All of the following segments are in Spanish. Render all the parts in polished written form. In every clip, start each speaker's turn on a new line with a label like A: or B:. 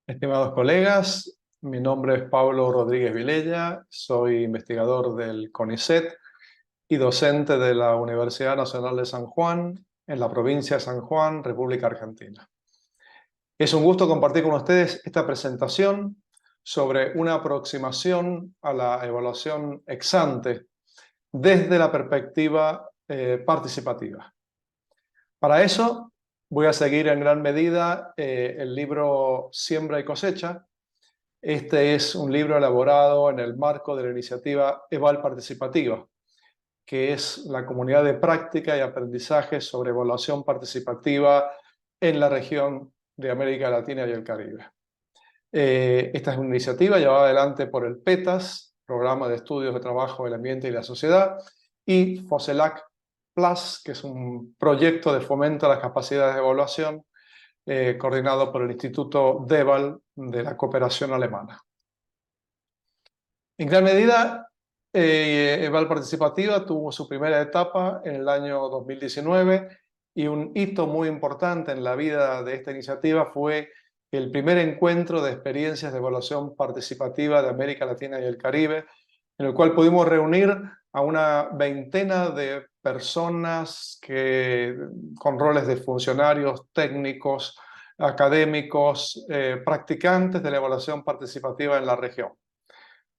A: Estimados colegas, mi nombre es Pablo Rodríguez Vilella, soy investigador del CONICET y docente de la Universidad Nacional de San Juan, en la provincia de San Juan, República Argentina. Es un gusto compartir con ustedes esta presentación sobre una aproximación a la evaluación ex ante desde la perspectiva participativa. Para eso voy a seguir en gran medida el libro Siembra y Cosecha. Este es un libro elaborado en el marco de la iniciativa EVAL Participativa, que es la comunidad de práctica y aprendizaje sobre evaluación participativa en la región de América Latina y el Caribe. Esta es una iniciativa llevada adelante por el PETAS, Programa de Estudios de Trabajo del Ambiente y la Sociedad, y FOSELAC Plus, que es un proyecto de fomento a las capacidades de evaluación coordinado por el Instituto DEVAL de la Cooperación Alemana. En gran medida, EVAL Participativa tuvo su primera etapa en el año 2019 y un hito muy importante en la vida de esta iniciativa fue el primer encuentro de experiencias de evaluación participativa de América Latina y el Caribe, en el cual pudimos reunir a una veintena de personas con roles de funcionarios, técnicos, académicos, practicantes de la evaluación participativa en la región.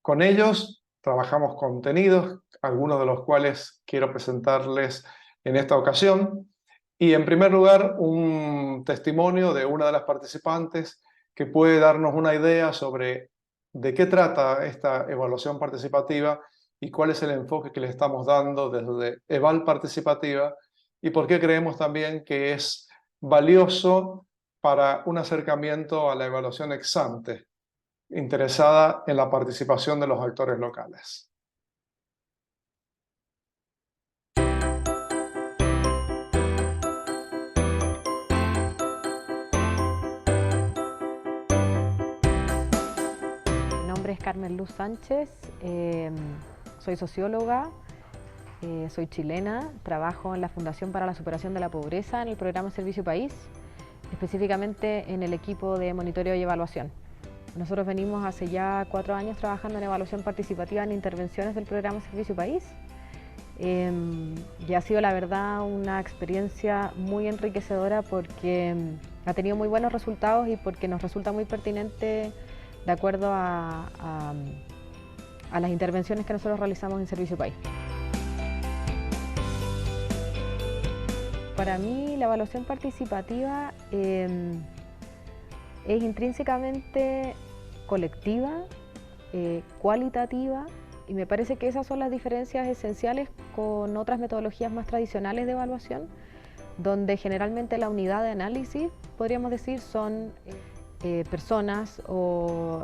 A: Con ellos trabajamos contenidos, algunos de los cuales quiero presentarles en esta ocasión. Y en primer lugar, un testimonio de una de las participantes que puede darnos una idea sobre de qué trata esta evaluación participativa y cuál es el enfoque que le estamos dando desde EVAL Participativa y por qué creemos también que es valioso para un acercamiento a la evaluación ex ante, interesada en la participación de los actores locales.
B: Mi nombre es Carmen Luz Sánchez, soy socióloga, soy chilena, trabajo en la Fundación para la Superación de la Pobreza en el programa Servicio País, específicamente en el equipo de monitoreo y evaluación. Nosotros venimos hace ya 4 años trabajando en evaluación participativa en intervenciones del programa Servicio País y ha sido la verdad una experiencia muy enriquecedora porque ha tenido muy buenos resultados y porque nos resulta muy pertinente de acuerdo a las intervenciones que nosotros realizamos en Servicio País. Para mí la evaluación participativa es intrínsecamente colectiva, cualitativa, y me parece que esas son las diferencias esenciales con otras metodologías más tradicionales de evaluación, donde generalmente la unidad de análisis, podríamos decir, son personas o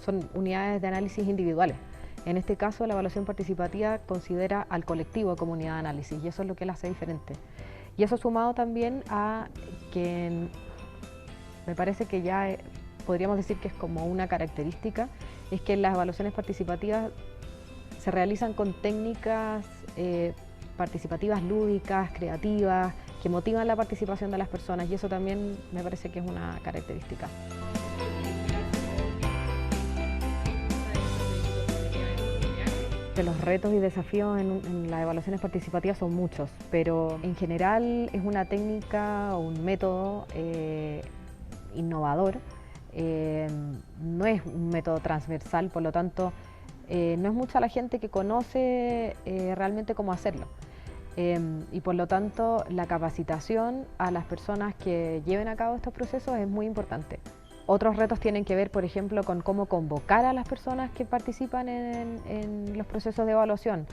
B: son unidades de análisis individuales. En este caso, la evaluación participativa considera al colectivo como unidad de análisis y eso es lo que la hace diferente. Y eso sumado también a que me parece que ya podríamos decir que es como una característica, es que las evaluaciones participativas se realizan con técnicas participativas lúdicas, creativas, que motivan la participación de las personas y eso también me parece que es una característica. Los retos y desafíos en las evaluaciones participativas son muchos, pero en general es una técnica o un método innovador, no es un método transversal, por lo tanto no es mucha la gente que conoce realmente cómo hacerlo. Y por lo tanto la capacitación a las personas que lleven a cabo estos procesos es muy importante. Otros retos tienen que ver, por ejemplo, con cómo convocar a las personas que participan en los procesos de evaluación,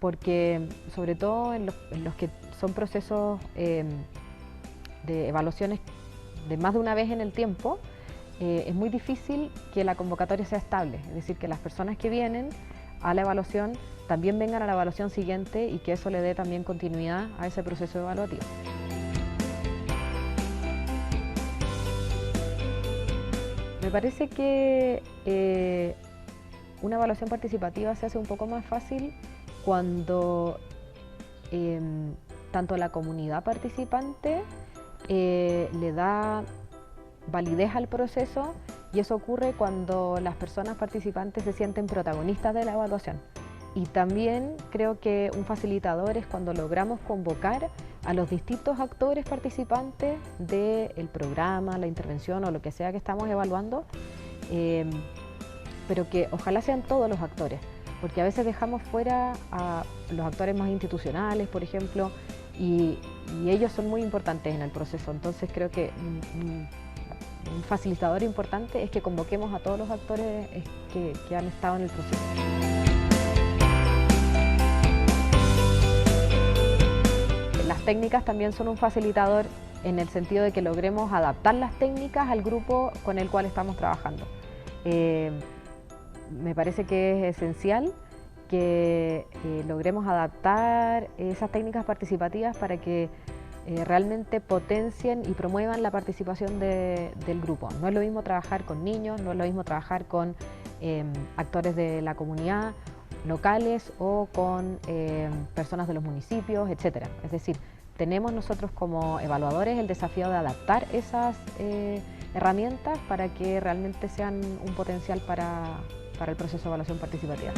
B: porque sobre todo en los que son procesos de evaluaciones de más de una vez en el tiempo, es muy difícil que la convocatoria sea estable, es decir, que las personas que vienen a la evaluación también vengan a la evaluación siguiente y que eso le dé también continuidad a ese proceso evaluativo. Me parece que una evaluación participativa se hace un poco más fácil cuando tanto la comunidad participante le da validez al proceso Y eso ocurre cuando las personas participantes se sienten protagonistas de la evaluación. Y también creo que un facilitador es cuando logramos convocar a los distintos actores participantes del programa, la intervención o lo que sea que estamos evaluando, pero que ojalá sean todos los actores, porque a veces dejamos fuera a los actores más institucionales, por ejemplo, y ellos son muy importantes en el proceso. Entonces creo que un facilitador importante es que convoquemos a todos los actores que han estado en el proceso. Las técnicas también son un facilitador en el sentido de que logremos adaptar las técnicas al grupo con el cual estamos trabajando. Me parece que es esencial que logremos adaptar esas técnicas participativas para que realmente potencien y promuevan la participación del grupo. No es lo mismo trabajar con niños, no es lo mismo trabajar con actores de la comunidad, locales o con personas de los municipios, etc. Es decir, tenemos nosotros como evaluadores el desafío de adaptar esas herramientas para que realmente sean un potencial para el proceso de evaluación participativa.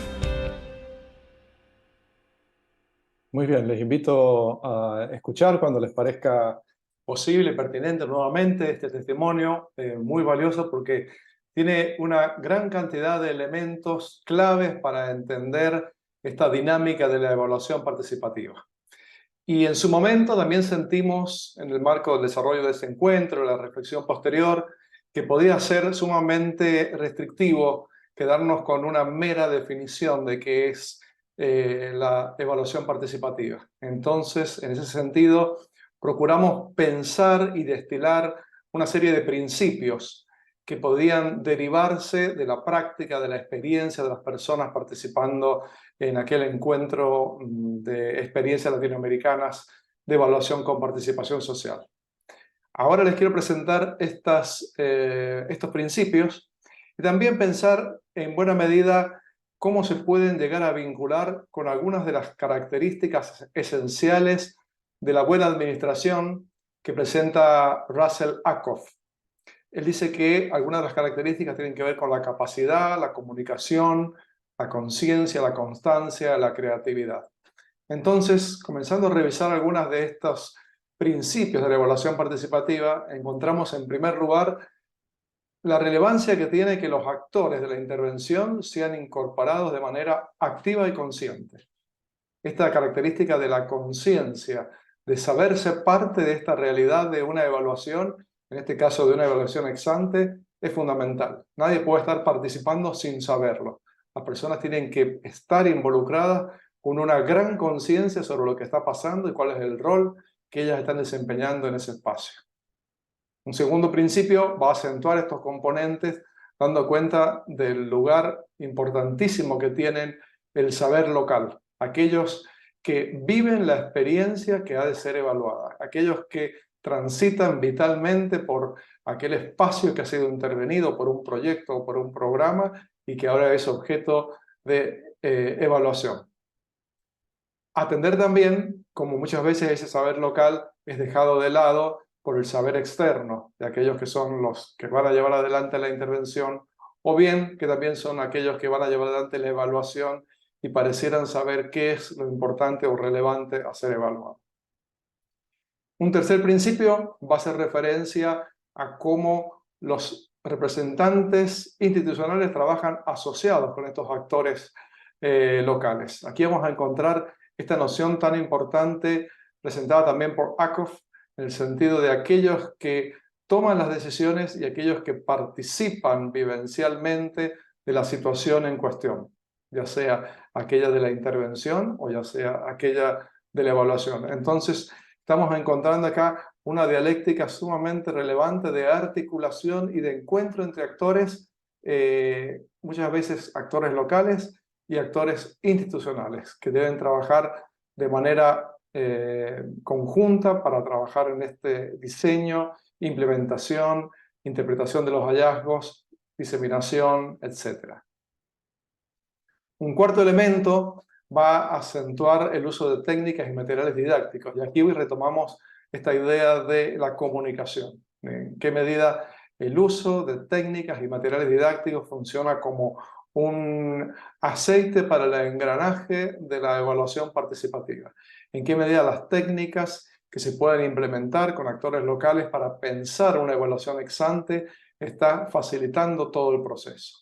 A: Muy bien, les invito a escuchar cuando les parezca posible, pertinente nuevamente este testimonio, muy valioso porque tiene una gran cantidad de elementos claves para entender esta dinámica de la evaluación participativa. Y en su momento también sentimos, en el marco del desarrollo de ese encuentro, la reflexión posterior, que podía ser sumamente restrictivo quedarnos con una mera definición de qué es la evaluación participativa. Entonces, en ese sentido, procuramos pensar y destilar una serie de principios que podían derivarse de la práctica, de la experiencia de las personas participando en aquel encuentro de experiencias latinoamericanas de evaluación con participación social. Ahora les quiero presentar estos principios y también pensar en buena medida cómo se pueden llegar a vincular con algunas de las características esenciales de la buena administración que presenta Russell Ackoff. Él dice que algunas de las características tienen que ver con la capacidad, la comunicación, la conciencia, la constancia, la creatividad. Entonces, comenzando a revisar algunas de estos principios de la evaluación participativa, encontramos en primer lugar la relevancia que tiene que los actores de la intervención sean incorporados de manera activa y consciente. Esta característica de la conciencia, de saberse parte de esta realidad de una evaluación, en este caso de una evaluación ex ante, es fundamental. Nadie puede estar participando sin saberlo. Las personas tienen que estar involucradas con una gran conciencia sobre lo que está pasando y cuál es el rol que ellas están desempeñando en ese espacio. Un segundo principio va a acentuar estos componentes dando cuenta del lugar importantísimo que tienen el saber local. Aquellos que viven la experiencia que ha de ser evaluada, aquellos que transitan vitalmente por aquel espacio que ha sido intervenido por un proyecto o por un programa y que ahora es objeto de evaluación. Atender también, como muchas veces ese saber local es dejado de lado por el saber externo de aquellos que son los que van a llevar adelante la intervención, o bien que también son aquellos que van a llevar adelante la evaluación y parecieran saber qué es lo importante o relevante a ser evaluado. Un tercer principio va a hacer referencia a cómo los representantes institucionales trabajan asociados con estos actores locales. Aquí vamos a encontrar esta noción tan importante presentada también por Ackoff, en el sentido de aquellos que toman las decisiones y aquellos que participan vivencialmente de la situación en cuestión, ya sea aquella de la intervención o ya sea aquella de la evaluación. Entonces, estamos encontrando acá una dialéctica sumamente relevante de articulación y de encuentro entre actores, muchas veces actores locales y actores institucionales, que deben trabajar de manera conjunta para trabajar en este diseño, implementación, interpretación de los hallazgos, diseminación, etc. Un cuarto elemento va a acentuar el uso de técnicas y materiales didácticos. Y aquí hoy retomamos esta idea de la comunicación. En qué medida el uso de técnicas y materiales didácticos funciona como un aceite para el engranaje de la evaluación participativa. ¿En qué medida las técnicas que se pueden implementar con actores locales para pensar una evaluación ex ante está facilitando todo el proceso?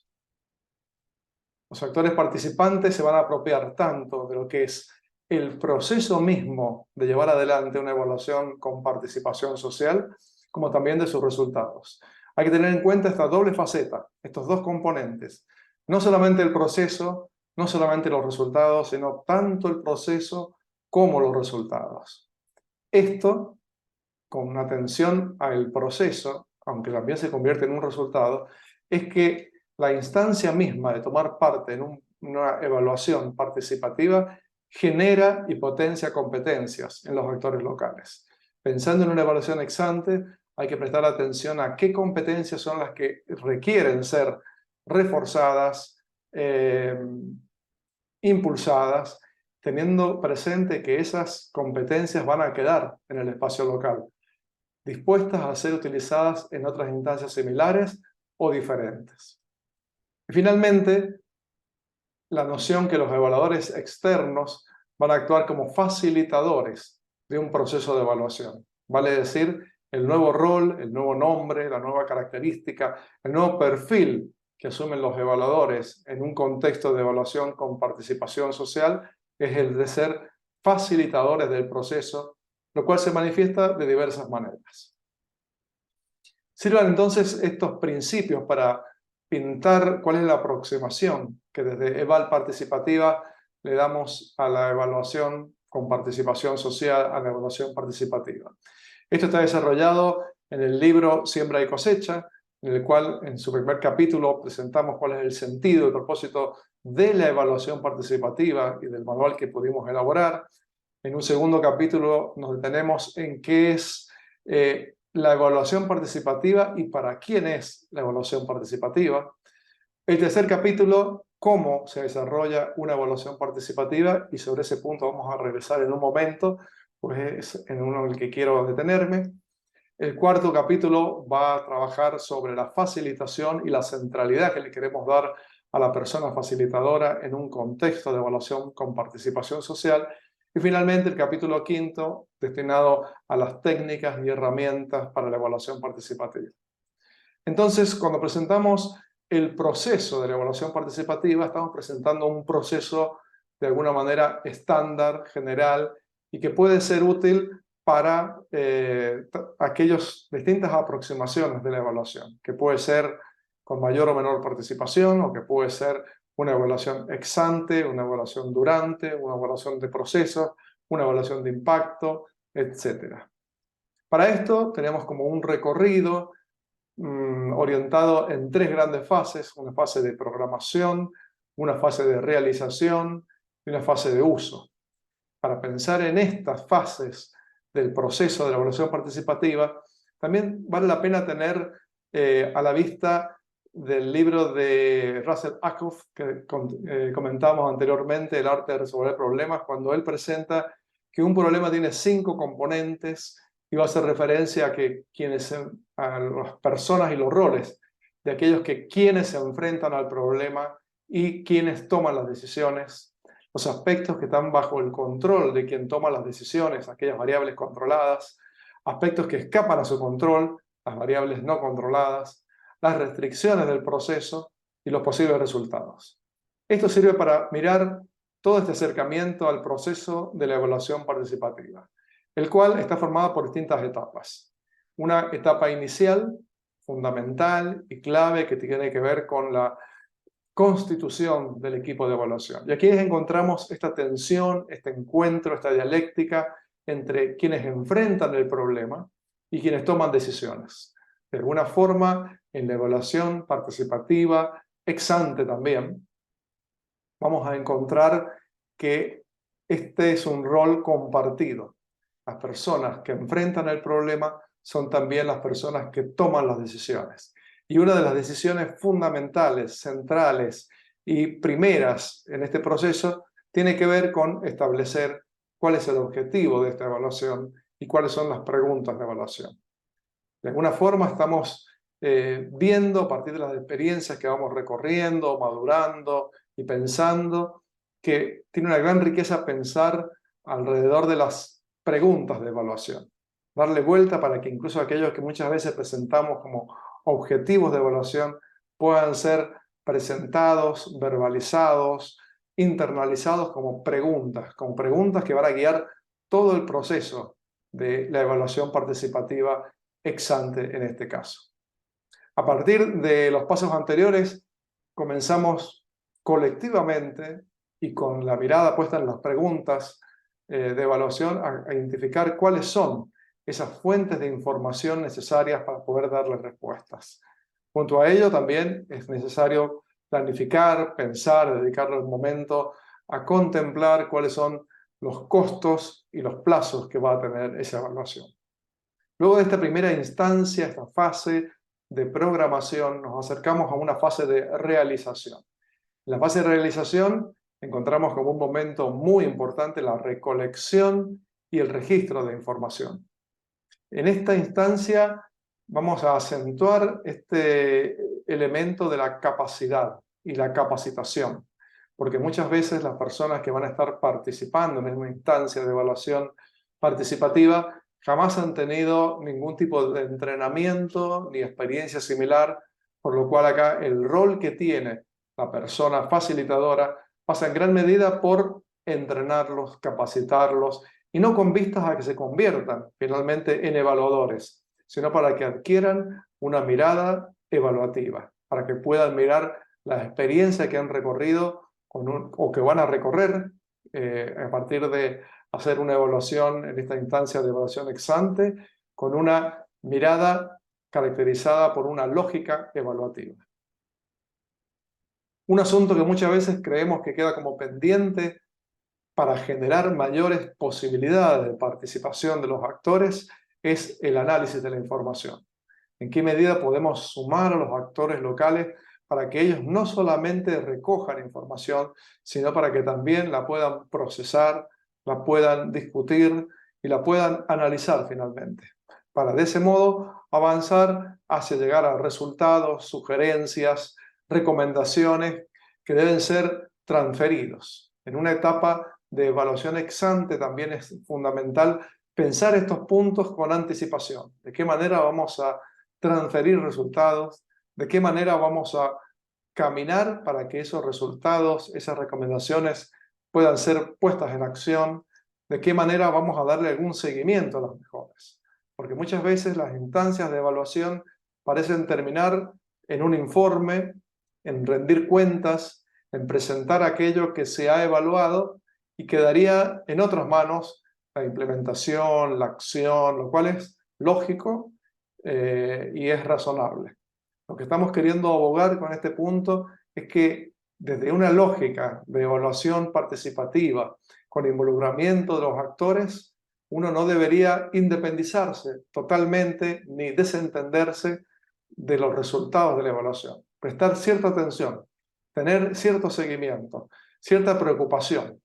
A: Los actores participantes se van a apropiar tanto de lo que es el proceso mismo de llevar adelante una evaluación con participación social, como también de sus resultados. Hay que tener en cuenta esta doble faceta, estos dos componentes. No solamente el proceso, no solamente los resultados, sino tanto el proceso como los resultados. Esto, con una atención al proceso, aunque también se convierte en un resultado, es que la instancia misma de tomar parte en una evaluación participativa genera y potencia competencias en los actores locales. Pensando en una evaluación ex ante, hay que prestar atención a qué competencias son las que requieren ser reforzadas, impulsadas, teniendo presente que esas competencias van a quedar en el espacio local, dispuestas a ser utilizadas en otras instancias similares o diferentes. Y finalmente, la noción que los evaluadores externos van a actuar como facilitadores de un proceso de evaluación. Vale decir, el nuevo rol, el nuevo nombre, la nueva característica, el nuevo perfil que asumen los evaluadores en un contexto de evaluación con participación social es el de ser facilitadores del proceso, lo cual se manifiesta de diversas maneras. Sirvan entonces estos principios para pintar cuál es la aproximación que desde Eval Participativa le damos a la evaluación con participación social, a la evaluación participativa. Esto está desarrollado en el libro Siembra y Cosecha, en el cual en su primer capítulo presentamos cuál es el sentido y el propósito de la evaluación participativa y del manual que pudimos elaborar. En un segundo capítulo nos detenemos en qué es la evaluación participativa y para quién es la evaluación participativa. El tercer capítulo, cómo se desarrolla una evaluación participativa, y sobre ese punto vamos a regresar en un momento, pues es en uno en el que quiero detenerme. El cuarto capítulo va a trabajar sobre la facilitación y la centralidad que le queremos dar a la persona facilitadora en un contexto de evaluación con participación social. Y finalmente el capítulo quinto, destinado a las técnicas y herramientas para la evaluación participativa. Entonces, cuando presentamos el proceso de la evaluación participativa, estamos presentando un proceso de alguna manera estándar, general, y que puede ser útil para aquellas distintas aproximaciones de la evaluación, que puede ser con mayor o menor participación, o que puede ser una evaluación ex ante, una evaluación durante, una evaluación de procesos, una evaluación de impacto, etc. Para esto tenemos como un recorrido orientado en tres grandes fases: una fase de programación, una fase de realización y una fase de uso. Para pensar en estas fases del proceso de la evaluación participativa, también vale la pena tener a la vista del libro de Russell Ackoff, que comentamos anteriormente, El arte de resolver problemas, cuando él presenta que un problema tiene 5 componentes y va a hacer referencia a las personas y los roles de aquellos quienes se enfrentan al problema y quienes toman las decisiones, los aspectos que están bajo el control de quien toma las decisiones, aquellas variables controladas, aspectos que escapan a su control, las variables no controladas, las restricciones del proceso y los posibles resultados. Esto sirve para mirar todo este acercamiento al proceso de la evaluación participativa, el cual está formado por distintas etapas. Una etapa inicial, fundamental y clave, que tiene que ver con la constitución del equipo de evaluación. Y aquí encontramos esta tensión, este encuentro, esta dialéctica entre quienes enfrentan el problema y quienes toman decisiones. De alguna forma, en la evaluación participativa, ex ante también, vamos a encontrar que este es un rol compartido. Las personas que enfrentan el problema son también las personas que toman las decisiones. Y una de las decisiones fundamentales, centrales y primeras en este proceso tiene que ver con establecer cuál es el objetivo de esta evaluación y cuáles son las preguntas de evaluación. De alguna forma estamos viendo a partir de las experiencias que vamos recorriendo, madurando y pensando, que tiene una gran riqueza pensar alrededor de las preguntas de evaluación. Darle vuelta para que incluso aquellos que muchas veces presentamos como objetivos de evaluación puedan ser presentados, verbalizados, internalizados como preguntas que van a guiar todo el proceso de la evaluación participativa ex ante en este caso. A partir de los pasos anteriores, comenzamos colectivamente y con la mirada puesta en las preguntas de evaluación a identificar cuáles son esas fuentes de información necesarias para poder darle respuestas. Junto a ello también es necesario planificar, pensar, dedicarle un momento a contemplar cuáles son los costos y los plazos que va a tener esa evaluación. Luego de esta primera instancia, esta fase de programación, nos acercamos a una fase de realización. En la fase de realización encontramos como un momento muy importante la recolección y el registro de información. En esta instancia vamos a acentuar este elemento de la capacidad y la capacitación, porque muchas veces las personas que van a estar participando en una instancia de evaluación participativa jamás han tenido ningún tipo de entrenamiento ni experiencia similar, por lo cual acá el rol que tiene la persona facilitadora pasa en gran medida por entrenarlos, capacitarlos, y no con vistas a que se conviertan finalmente en evaluadores, sino para que adquieran una mirada evaluativa, para que puedan mirar las experiencias que han recorrido o que van a recorrer a partir de hacer una evaluación en esta instancia de evaluación ex ante, con una mirada caracterizada por una lógica evaluativa. Un asunto que muchas veces creemos que queda como pendiente para generar mayores posibilidades de participación de los actores es el análisis de la información. ¿En qué medida podemos sumar a los actores locales para que ellos no solamente recojan información, sino para que también la puedan procesar, la puedan discutir y la puedan analizar finalmente? Para de ese modo avanzar hacia llegar a resultados, sugerencias, recomendaciones que deben ser transferidos. En una etapa de evaluación ex ante también es fundamental pensar estos puntos con anticipación. ¿De qué manera vamos a transferir resultados? ¿De qué manera vamos a caminar para que esos resultados, esas recomendaciones puedan ser puestas en acción? ¿De qué manera vamos a darle algún seguimiento a las mejoras? Porque muchas veces las instancias de evaluación parecen terminar en un informe, en rendir cuentas, en presentar aquello que se ha evaluado, y quedaría en otras manos la implementación, la acción, lo cual es lógico y es razonable. Lo que estamos queriendo abogar con este punto es que desde una lógica de evaluación participativa, con involucramiento de los actores, uno no debería independizarse totalmente ni desentenderse de los resultados de la evaluación. Prestar cierta atención, tener cierto seguimiento, cierta preocupación.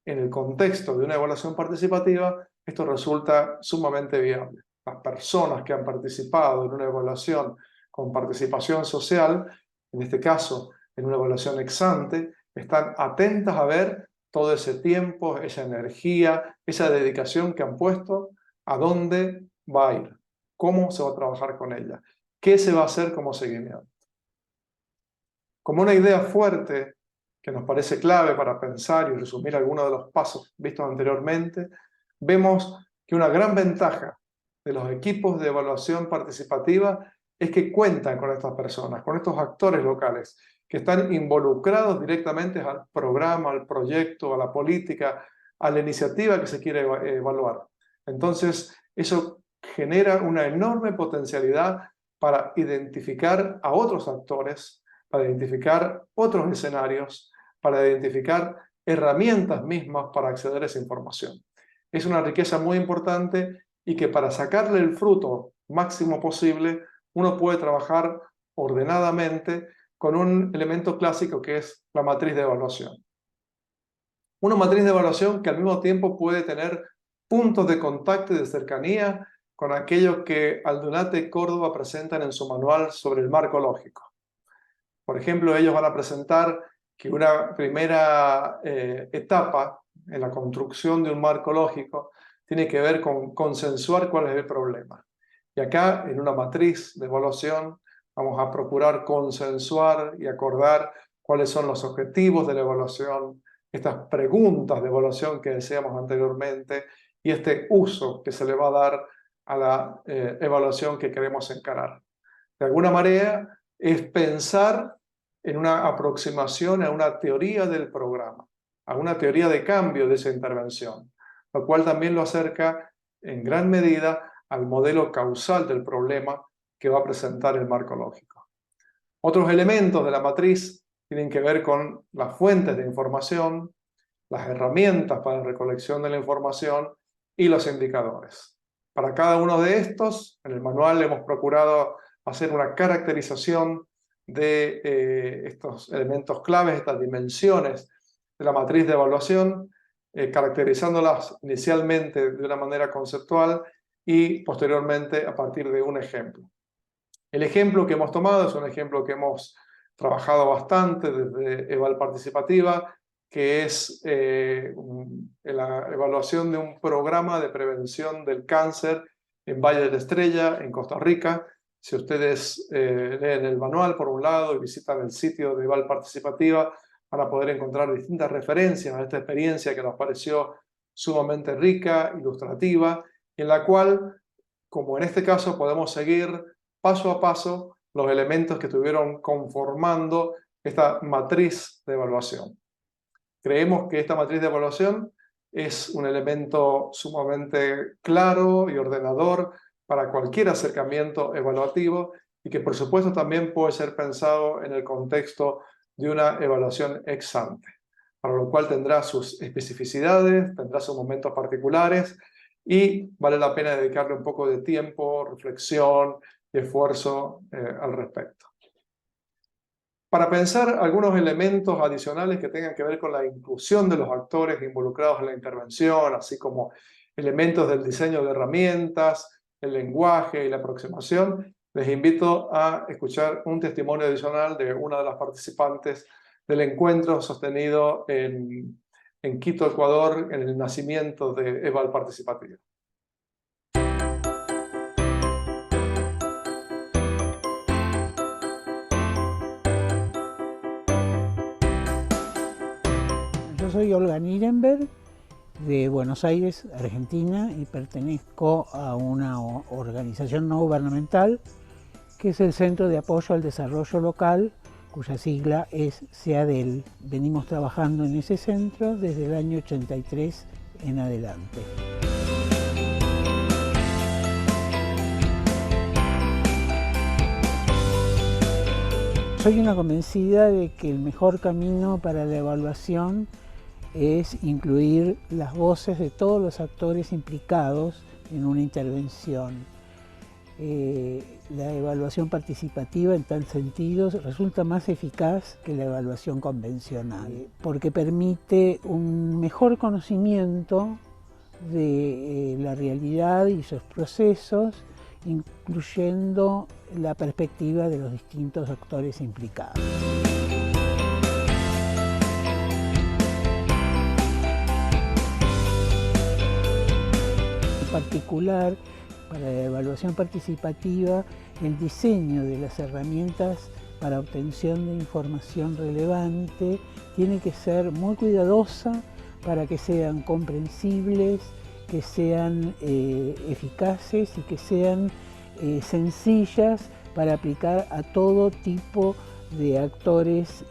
A: En el contexto de una evaluación participativa, esto resulta sumamente viable. Las personas que han participado en una evaluación con participación social, en este caso en una evaluación ex ante, están atentas a ver todo ese tiempo, esa energía, esa dedicación que han puesto, a dónde va a ir, cómo se va a trabajar con ella, qué se va a hacer como seguimiento. Como una idea fuerte que nos parece clave para pensar y resumir algunos de los pasos vistos anteriormente, vemos que una gran ventaja de los equipos de evaluación participativa es que cuentan con estas personas, con estos actores locales, que están involucrados directamente al programa, al proyecto, a la política, a la iniciativa que se quiere evaluar. Entonces, eso genera una enorme potencialidad para identificar a otros actores, para identificar otros escenarios, para identificar herramientas mismas para acceder a esa información. Es una riqueza muy importante y que para sacarle el fruto máximo posible, uno puede trabajar ordenadamente con un elemento clásico que es la matriz de evaluación. Una matriz de evaluación que al mismo tiempo puede tener puntos de contacto y de cercanía con aquello que Aldunate y Córdoba presentan en su manual sobre el marco lógico. Por ejemplo, ellos van a presentar que una primera etapa en la construcción de un marco lógico tiene que ver con consensuar cuál es el problema. Y acá, en una matriz de evaluación, vamos a procurar consensuar y acordar cuáles son los objetivos de la evaluación, estas preguntas de evaluación que decíamos anteriormente y este uso que se le va a dar a la evaluación que queremos encarar. De alguna manera, es pensar en una aproximación a una teoría del programa, a una teoría de cambio de esa intervención, lo cual también lo acerca en gran medida al modelo causal del problema que va a presentar el marco lógico. Otros elementos de la matriz tienen que ver con las fuentes de información, las herramientas para la recolección de la información y los indicadores. Para cada uno de estos, en el manual hemos procurado hacer una caracterización de estos elementos claves, estas dimensiones de la matriz de evaluación, caracterizándolas inicialmente de una manera conceptual y posteriormente a partir de un ejemplo. El ejemplo que hemos tomado es un ejemplo que hemos trabajado bastante desde Eval Participativa, que es la evaluación de un programa de prevención del cáncer en Valle de la Estrella, en Costa Rica. Si ustedes leen el manual por un lado y visitan el sitio de Eval Participativa, van a poder encontrar distintas referencias a esta experiencia que nos pareció sumamente rica, ilustrativa, en la cual, como en este caso, podemos seguir paso a paso los elementos que estuvieron conformando esta matriz de evaluación. Creemos que esta matriz de evaluación es un elemento sumamente claro y ordenador para cualquier acercamiento evaluativo y que por supuesto también puede ser pensado en el contexto de una evaluación ex ante, para lo cual tendrá sus especificidades, tendrá sus momentos particulares y vale la pena dedicarle un poco de tiempo, reflexión y esfuerzo al respecto. Para pensar algunos elementos adicionales que tengan que ver con la inclusión de los actores involucrados en la intervención, así como elementos del diseño de herramientas, el lenguaje y la aproximación, les invito a escuchar un testimonio adicional de una de las participantes del encuentro sostenido en Quito, Ecuador, en el nacimiento de Eval Participativa.
C: Yo soy Olga Nirenberg, de Buenos Aires, Argentina, y pertenezco a una organización no gubernamental que es el Centro de Apoyo al Desarrollo Local, cuya sigla es CEADEL. Venimos trabajando en ese centro desde el año 83 en adelante. Soy una convencida de que el mejor camino para la evaluación es incluir las voces de todos los actores implicados en una intervención. La evaluación participativa en tal sentido resulta más eficaz que la evaluación convencional, porque permite un mejor conocimiento de la realidad y sus procesos, incluyendo la perspectiva de los distintos actores implicados. En particular, para la evaluación participativa, el diseño de las herramientas para obtención de información relevante tiene que ser muy cuidadosa para que sean comprensibles, que sean eficaces y que sean sencillas para aplicar a todo tipo de actores,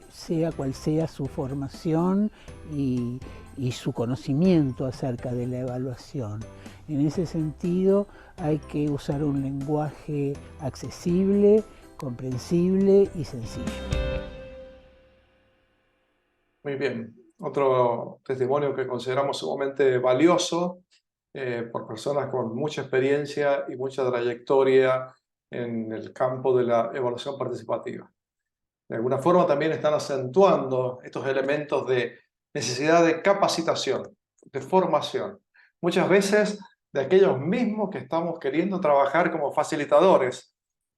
C: sea cual sea su formación y su conocimiento acerca de la evaluación. En ese sentido, hay que usar un lenguaje accesible, comprensible y sencillo.
A: Muy bien. Otro testimonio que consideramos sumamente valioso por personas con mucha experiencia y mucha trayectoria en el campo de la evaluación participativa. De alguna forma también están acentuando estos elementos de necesidad de capacitación, de formación. Muchas veces de aquellos mismos que estamos queriendo trabajar como facilitadores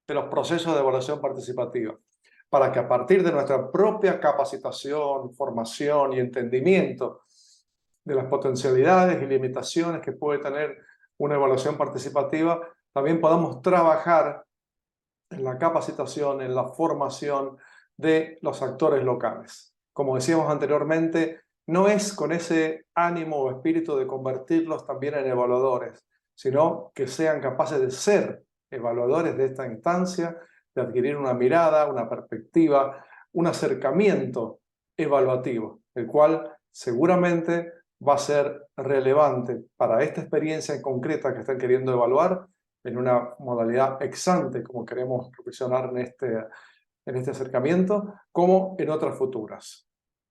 A: de los procesos de evaluación participativa, para que a partir de nuestra propia capacitación, formación y entendimiento de las potencialidades y limitaciones que puede tener una evaluación participativa, también podamos trabajar en la capacitación, en la formación de los actores locales. Como decíamos anteriormente, no es con ese ánimo o espíritu de convertirlos también en evaluadores, sino que sean capaces de ser evaluadores de esta instancia, de adquirir una mirada, una perspectiva, un acercamiento evaluativo, el cual seguramente va a ser relevante para esta experiencia en concreta que están queriendo evaluar en una modalidad ex ante, como queremos proporcionar en este acercamiento, como en otras futuras.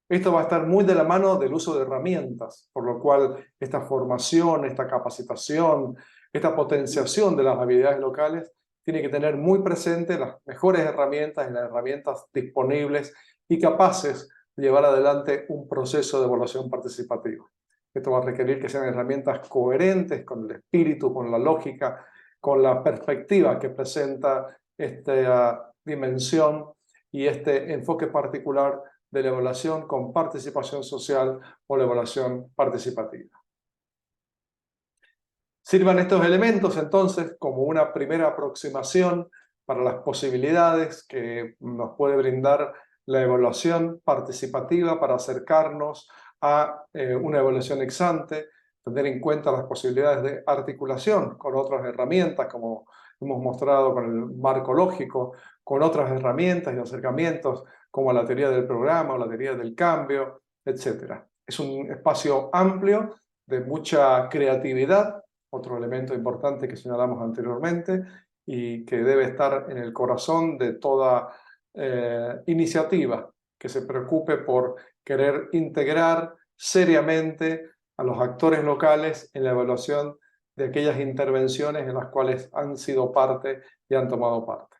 A: Esto va a estar muy de la mano del uso de herramientas, por lo cual esta formación, esta capacitación, esta potenciación de las habilidades locales tiene que tener muy presente las mejores herramientas y las herramientas disponibles y capaces de llevar adelante un proceso de evaluación participativa. Esto va a requerir que sean herramientas coherentes con el espíritu, con la lógica, con la perspectiva que presenta esta dimensión y este enfoque particular de la evaluación con participación social o la evaluación participativa. Sirvan estos elementos entonces como una primera aproximación para las posibilidades que nos puede brindar la evaluación participativa para acercarnos a una evaluación ex ante, tener en cuenta las posibilidades de articulación con otras herramientas, como hemos mostrado con el marco lógico, con otras herramientas y acercamientos como la teoría del programa o la teoría del cambio, etc. Es un espacio amplio de mucha creatividad, otro elemento importante que señalamos anteriormente y que debe estar en el corazón de toda iniciativa que se preocupe por querer integrar seriamente a los actores locales en la evaluación de aquellas intervenciones en las cuales han sido parte y han tomado parte.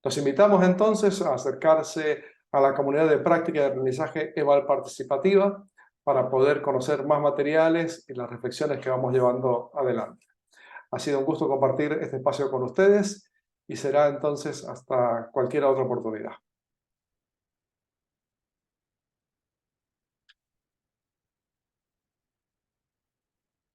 A: Los invitamos entonces a acercarse a la comunidad de práctica de aprendizaje EVAL participativa para poder conocer más materiales y las reflexiones que vamos llevando adelante. Ha sido un gusto compartir este espacio con ustedes y será entonces hasta cualquier otra oportunidad.